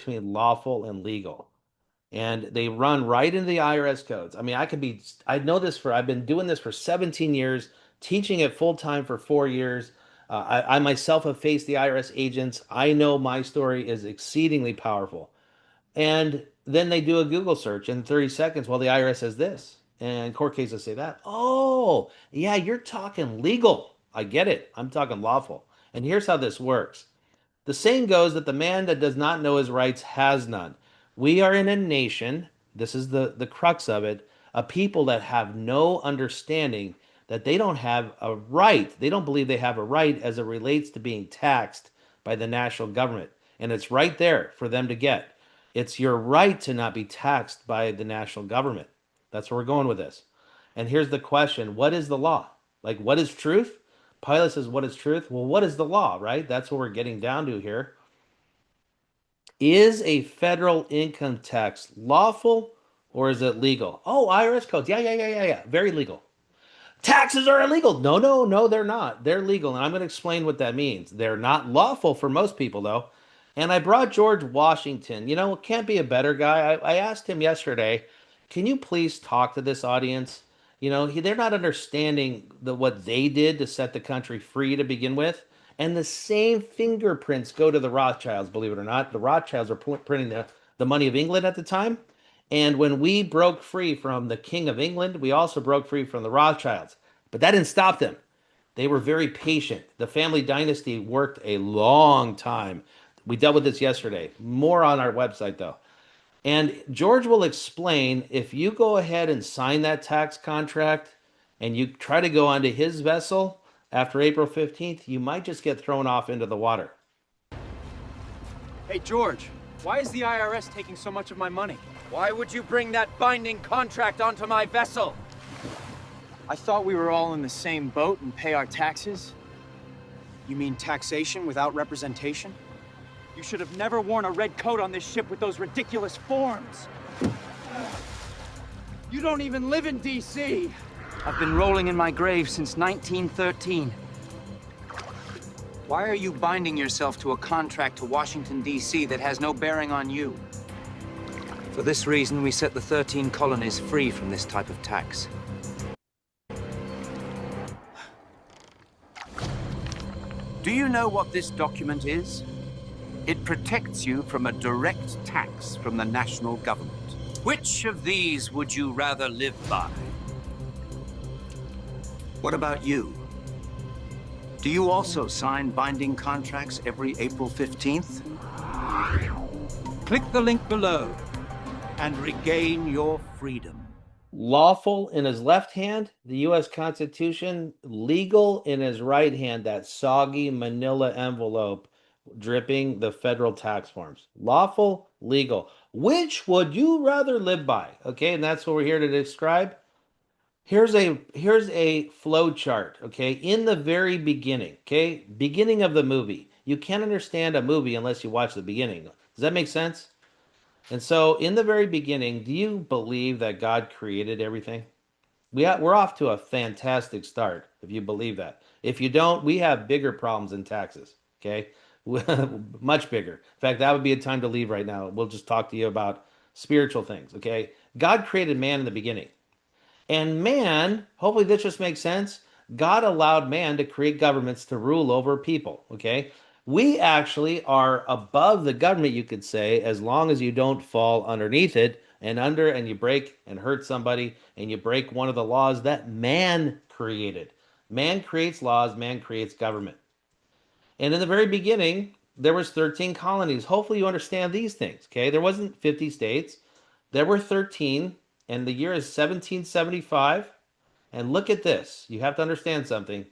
between lawful and legal. And they run right into the IRS codes. I mean, I know this I've been doing this for 17 years, teaching it full time for 4 years. I myself have faced the IRS agents. I know my story is exceedingly powerful. And then they do a Google search in 30 seconds. Well, the IRS says this, and court cases say that. Oh, yeah, you're talking legal. I get it. I'm talking lawful. And here's how this works. The saying goes that the man that does not know his rights has none. We are in a nation, this is the crux of it, a people that have no understanding that they don't have a right. They don't believe they have a right as it relates to being taxed by the national government. And it's right there for them to get. It's your right to not be taxed by the national government. That's where we're going with this. And here's the question: what is the law? Like, what is truth? Pilate says, what is truth? Well, what is the law, right? That's what we're getting down to here. Is a federal income tax lawful or is it legal? Oh, IRS codes. Yeah, yeah, yeah, yeah, yeah. Very legal. Taxes are illegal. No, no, no, they're not. They're legal. And I'm going to explain what that means. They're not lawful for most people, though. And I brought George Washington. You know, can't be a better guy. I asked him yesterday, can you please talk to this audience? You know, they're not understanding what they did to set the country free to begin with. And the same fingerprints go to the Rothschilds, believe it or not. The Rothschilds were printing the money of England at the time. And when we broke free from the King of England, we also broke free from the Rothschilds. But that didn't stop them. They were very patient. The family dynasty worked a long time. We dealt with this yesterday. More on our website, though. And George will explain if you go ahead and sign that tax contract and you try to go onto his vessel after April 15th, you might just get thrown off into the water. Hey, George, why is the IRS taking so much of my money? Why would you bring that binding contract onto my vessel? I thought we were all in the same boat and pay our taxes. You mean taxation without representation? You should have never worn a red coat on this ship with those ridiculous forms. You don't even live in D.C. I've been rolling in my grave since 1913. Why are you binding yourself to a contract to Washington, D.C. that has no bearing on you? For this reason, we set the 13 colonies free from this type of tax. Do you know what this document is? It protects you from a direct tax from the national government. Which of these would you rather live by? What about you? Do you also sign binding contracts every April 15th? Click the link below and regain your freedom. Lawful in his left hand, the U.S. Constitution. Legal in his right hand, that soggy manila envelope dripping the federal tax forms. Lawful, legal. Which would you rather live by? Okay, and that's what we're here to describe. Here's a flow chart, okay? In the very beginning, okay? Beginning of the movie. You can't understand a movie unless you watch the beginning. Does that make sense? And so, in the very beginning, do you believe that God created everything? We're off to a fantastic start if you believe that. If you don't, we have bigger problems than taxes, okay? Much bigger. In fact, that would be a time to leave right now. We'll just talk to you about spiritual things, okay? God created man in the beginning. And man, hopefully this just makes sense. God allowed man to create governments to rule over people, okay? We actually are above the government, you could say, as long as you don't fall underneath it and you break and hurt somebody and you break one of the laws that man created. Man creates laws, man creates government. And in the very beginning, there was 13 colonies. Hopefully you understand these things, okay? There wasn't 50 states. There were 13, and the year is 1775. And look at this. You have to understand something.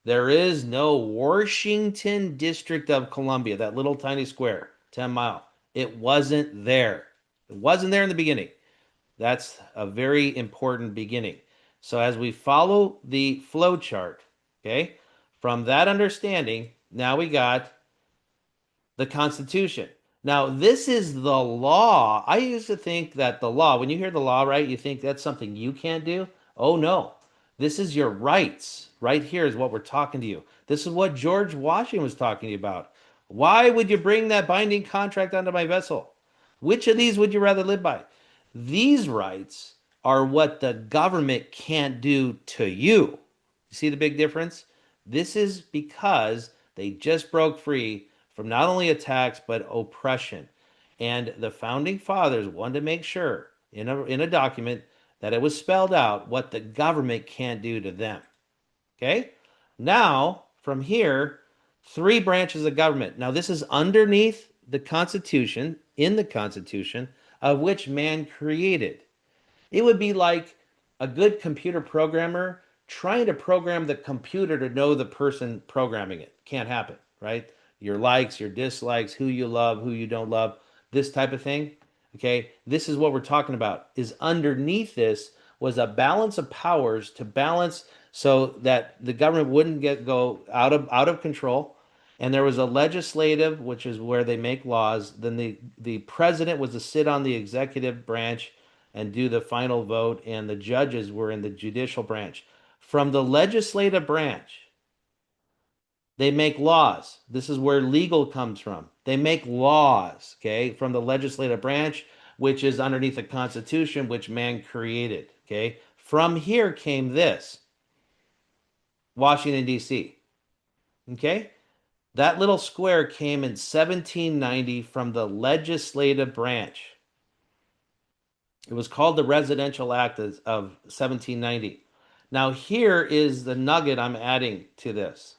There is no Washington District of Columbia, that little tiny square, 10 mile. It wasn't there. It wasn't there in the beginning. That's a very important beginning. So as we follow the flow chart, okay, from that understanding, now we got the Constitution. Now, this is the law. I used to think that the law, when you hear the law, right, you think that's something you can't do. Oh, no. This is your rights. Right here is what we're talking to you. This is what George Washington was talking to you about. Why would you bring that binding contract onto my vessel? Which of these would you rather live by? These rights are what the government can't do to you. You see the big difference? This is because they just broke free from not only attacks but oppression. And the founding fathers wanted to make sure in a document that it was spelled out what the government can't do to them. Okay? Now, from here, three branches of government. Now, this is underneath the Constitution, in the Constitution, of which man created. It would be like a good computer programmer trying to program the computer to know the person programming it. Can't happen, right? Your likes, your dislikes, who you love, who you don't love, this type of thing. Okay, this is what we're talking about. Is underneath this was a balance of powers to balance so that the government wouldn't go out of control. And there was a legislative, which is where they make laws. Then the president was to sit on the executive branch and do the final vote, and the judges were in the judicial branch. From the legislative branch, they make laws. This is where legal comes from. They make laws, okay, from the legislative branch, which is underneath the Constitution, which man created, okay? From here came this Washington, D.C., okay? That little square came in 1790 from the legislative branch. It was called the Residential Act of 1790. Now, here is the nugget I'm adding to this.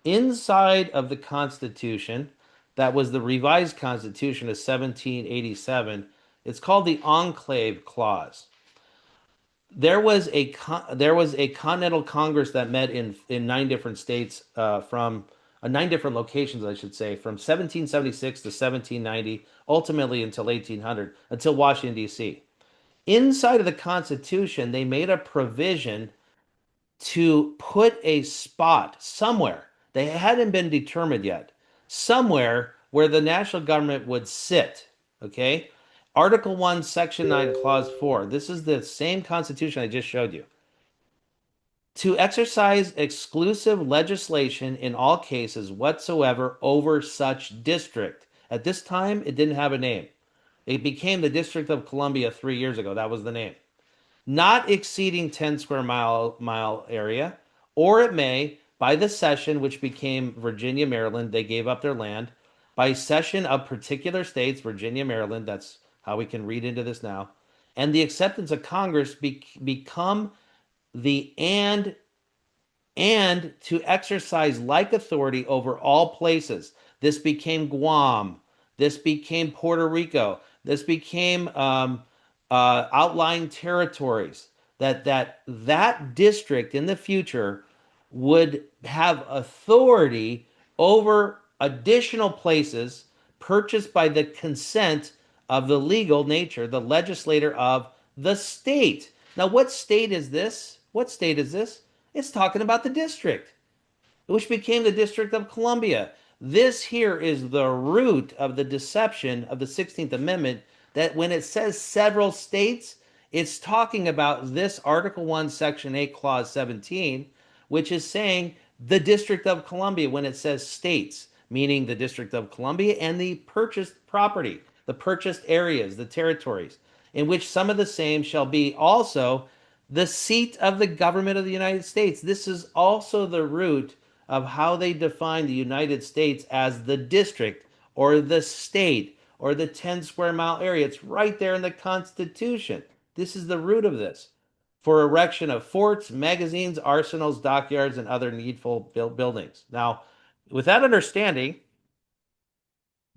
Inside of the Constitution, that was the revised Constitution of 1787, it's called the Enclave Clause. There was a Continental Congress that met in nine different states from nine different locations, I should say, from 1776 to 1790, ultimately until 1800, until Washington D.C. Inside of the Constitution, they made a provision to put a spot somewhere. They hadn't been determined yet. Somewhere where the national government would sit. Okay? Article 1, Section 9, Clause 4. This is the same Constitution I just showed you. To exercise exclusive legislation in all cases whatsoever over such district. At this time, it didn't have a name. It became the District of Columbia 3 years ago. That was the name. Not exceeding 10 square mile area, or it may, by the cession, which became Virginia, Maryland, they gave up their land, by cession of particular states, Virginia, Maryland, that's how we can read into this now, and the acceptance of Congress become the and to exercise like authority over all places. This became Guam. This became Puerto Rico. This became outlying territories. That district in the future would have authority over additional places purchased by the consent of the legal nature, the legislator of the state. Now, what state is this? What state is this? It's talking about the district, which became the District of Columbia. This here is the root of the deception of the 16th Amendment, that when it says several states, it's talking about this Article 1, Section 8, Clause 17, which is saying the District of Columbia when it says states, meaning the District of Columbia and the purchased property, the purchased areas, the territories, in which some of the same shall be also the seat of the government of the United States. This is also the root of how they define the United States as the district or the state or the 10 square mile area. It's right there in the Constitution. This is the root of this. For erection of forts, magazines, arsenals, dockyards, and other needful buildings. Now, with that understanding,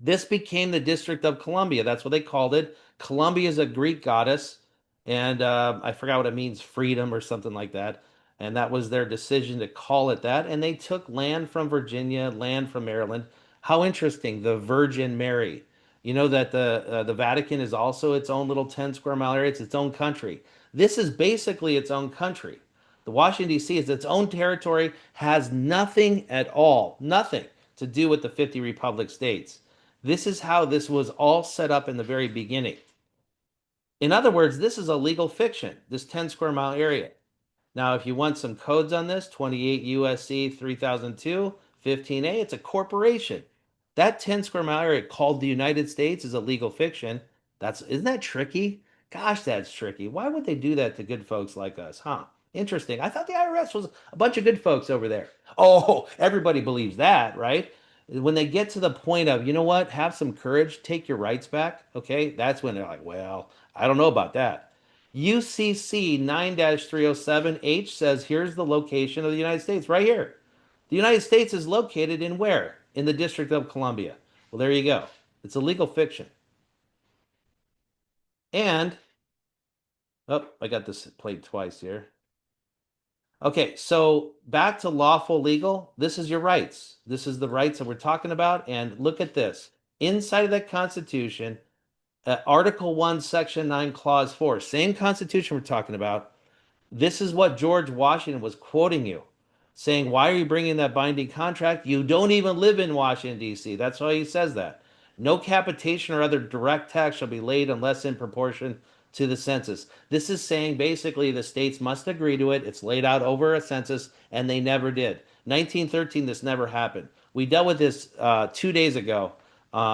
this became the District of Columbia. That's what they called it. Columbia is a Greek goddess, and I forgot what it means, freedom or something like that. And that was their decision to call it that. And they took land from Virginia, land from Maryland. How interesting, the Virgin Mary. You know that the Vatican is also its own little 10 square mile area. It's its own country. This is basically its own country. The Washington, D.C. is its own territory, has nothing at all, nothing to do with the 50 republic states. This is how this was all set up in the very beginning. In other words, this is a legal fiction, this 10 square mile area. Now, if you want some codes on this, 28 USC 3002, 15A, it's a corporation. That 10 square mile area called the United States is a legal fiction. Isn't that tricky? Gosh, that's tricky. Why would they do that to good folks like us, huh? Interesting. I thought the IRS was a bunch of good folks over there. Oh, everybody believes that, right? When they get to the point of, you know what, have some courage, take your rights back, okay? That's when they're like, well, I don't know about that. UCC 9-307H says here's the location of the United States right here. The United States is located in where? In the District of Columbia. Well, there you go. It's a legal fiction. And, oh, I got this played twice here. Okay, so back to lawful legal. This is your rights. This is the rights that we're talking about. And look at this. Inside of that Constitution, Article 1, Section 9, Clause 4, same Constitution we're talking about. This is what George Washington was quoting you, saying, why are you bringing that binding contract? You don't even live in Washington, D.C. That's why he says that. No capitation or other direct tax shall be laid unless in proportion to the census. This is saying basically the states must agree to it. It's laid out over a census, and they never did. 1913, this never happened. We dealt with this 2 days ago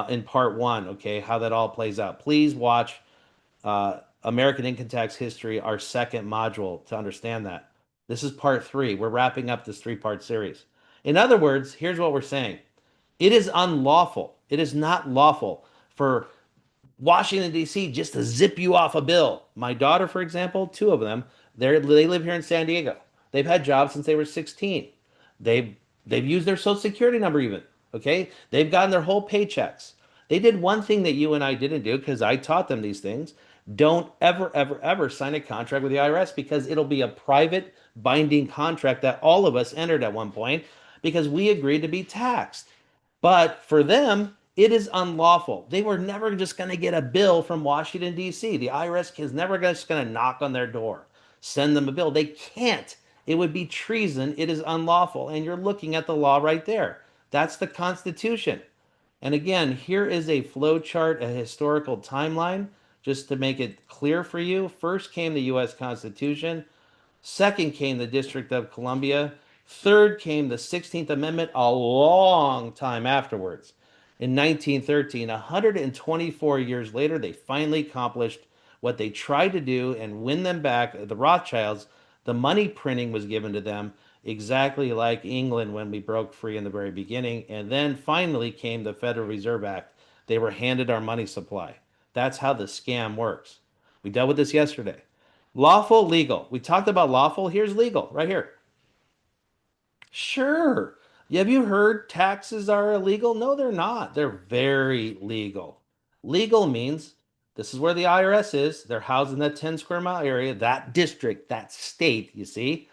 in part one, okay, how that all plays out. Please watch American Income Tax History, our second module, to understand that. This is part three. We're wrapping up this three-part series. In other words, here's what we're saying. It is unlawful. It is not lawful for Washington, D.C. just to zip you off a bill. My daughter, for example, two of them, they live here in San Diego. They've had jobs since they were 16. They've they've used their social security number even. Okay? They've gotten their whole paychecks. They did one thing that you and I didn't do because I taught them these things. Don't ever, ever, ever sign a contract with the IRS because it'll be a private binding contract that all of us entered at one point because we agreed to be taxed. But for them, it is unlawful. They were never just going to get a bill from Washington, D.C. The IRS is never just going to knock on their door, send them a bill. They can't. It would be treason. It is unlawful. And you're looking at the law right there. That's the Constitution. And again, here is a flow chart, a historical timeline, just to make it clear for you. First came the U.S. Constitution. Second came the District of Columbia. Third came the 16th Amendment a long time afterwards. In 1913, 124 years later, they finally accomplished what they tried to do and win them back. The Rothschilds, the money printing was given to them exactly like England when we broke free in the very beginning. And then finally came the Federal Reserve Act. They were handed our money supply. That's how the scam works. We dealt with this yesterday. Lawful, legal. We talked about lawful. Here's legal, right here. Sure. Have you heard taxes are illegal? No, they're not. They're very legal. Legal means this is where the IRS is. They're housed in that 10 square mile area, that district, that state, you see.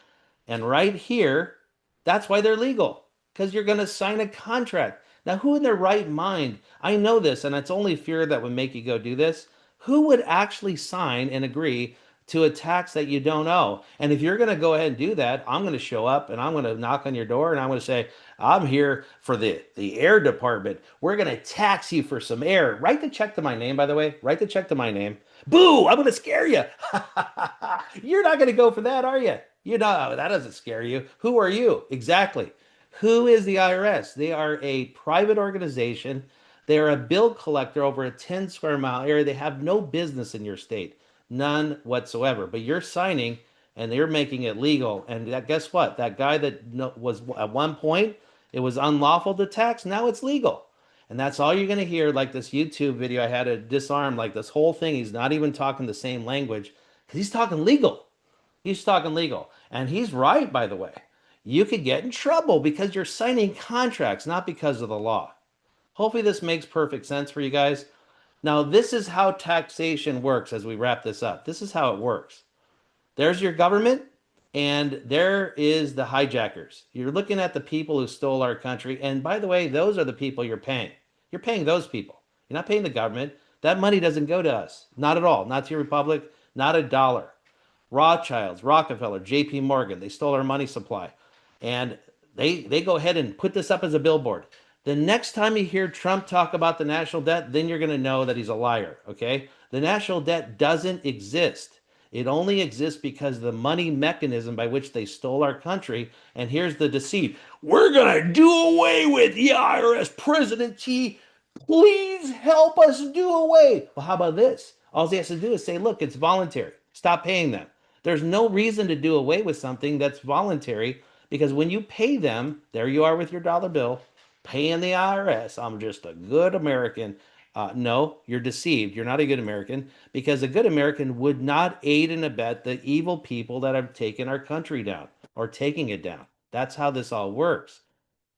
And right here, that's why they're legal, because you're going to sign a contract. Now, who in their right mind, I know this, and it's only fear that would make you go do this, who would actually sign and agree to a tax that you don't owe? And if you're going to go ahead and do that, I'm going to show up and I'm going to knock on your door and I'm going to say, I'm here for the air department. We're going to tax you for some air. Write the check to my name, by the way. Write the check to my name. Boo! I'm going to scare you. You're not going to go for that, are you? You know, that doesn't scare you. Who are you? Exactly. Who is the IRS? They are a private organization. They are a bill collector over a 10 square mile area. They have no business in your state, none whatsoever. But you're signing and they're making it legal. And guess what? That guy that was at one point, it was unlawful to tax. Now it's legal. And that's all you're going to hear. Like this YouTube video, I had to disarm like this whole thing. He's not even talking the same language because he's talking legal. He's talking legal. And he's right, by the way. You could get in trouble because you're signing contracts, not because of the law. Hopefully, this makes perfect sense for you guys. Now, this is how taxation works as we wrap this up. This is how it works. There's your government, and there is the hijackers. You're looking at the people who stole our country. And by the way, those are the people you're paying. You're paying those people. You're not paying the government. That money doesn't go to us. Not at all. Not to your republic. Not a dollar. Rothschilds, Rockefeller, J.P. Morgan, they stole our money supply. And they go ahead and put this up as a billboard. The next time you hear Trump talk about the national debt, then you're going to know that he's a liar, okay? The national debt doesn't exist. It only exists because of the money mechanism by which they stole our country. And here's the deceit. We're going to do away with the IRS. President T, please help us do away. Well, how about this? All he has to do is say, look, it's voluntary. Stop paying them. There's no reason to do away with something that's voluntary because when you pay them, there you are with your dollar bill, paying the IRS. I'm just a good American. No, you're deceived. You're not a good American because a good American would not aid and abet the evil people that have taken our country down or taking it down. That's how this all works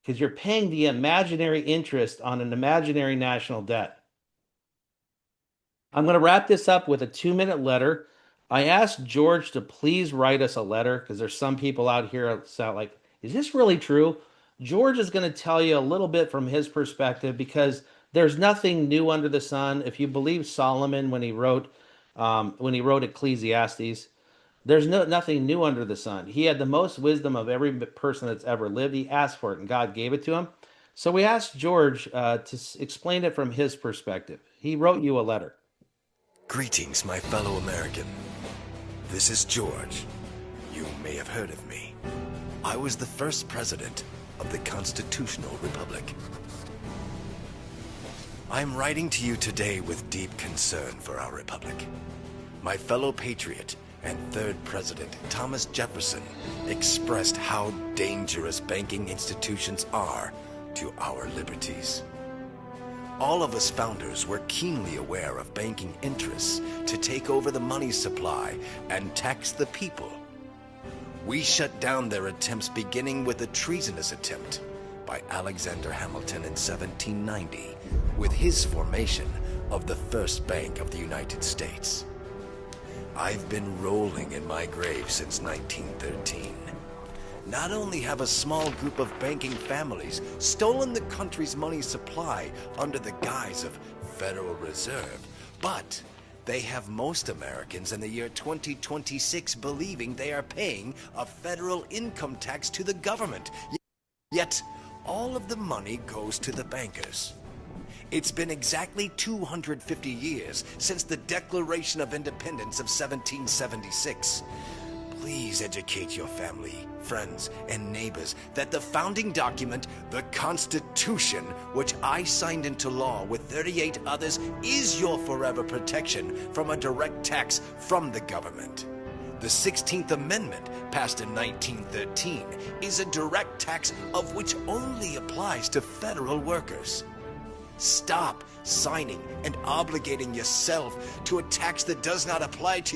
because you're paying the imaginary interest on an imaginary national debt. I'm going to wrap this up with a 2-minute letter. I asked George to please write us a letter because there's some people out here that sound like, is this really true? George is going to tell you a little bit from his perspective because there's nothing new under the sun. If you believe Solomon when he wrote Ecclesiastes, there's nothing new under the sun. He had the most wisdom of every person that's ever lived. He asked for it, and God gave it to him. So we asked George to explain it from his perspective. He wrote you a letter. Greetings, my fellow American. This is George. You may have heard of me. I was the first president of the Constitutional Republic. I'm writing to you today with deep concern for our republic. My fellow patriot and third president, Thomas Jefferson, expressed how dangerous banking institutions are to our liberties. All of us founders were keenly aware of banking interests to take over the money supply and tax the people. We shut down their attempts, beginning with a treasonous attempt by Alexander Hamilton in 1790 with his formation of the First Bank of the United States. I've been rolling in my grave since 1913. Not only have a small group of banking families stolen the country's money supply under the guise of Federal Reserve, but they have most Americans in the year 2026 believing they are paying a federal income tax to the government. Yet, all of the money goes to the bankers. It's been exactly 250 years since the Declaration of Independence of 1776. Please educate your family, friends, and neighbors that the founding document, the Constitution, which I signed into law with 38 others, is your forever protection from a direct tax from the government. The 16th Amendment, passed in 1913, is a direct tax of which only applies to federal workers. Stop signing and obligating yourself to a tax that does not apply to you.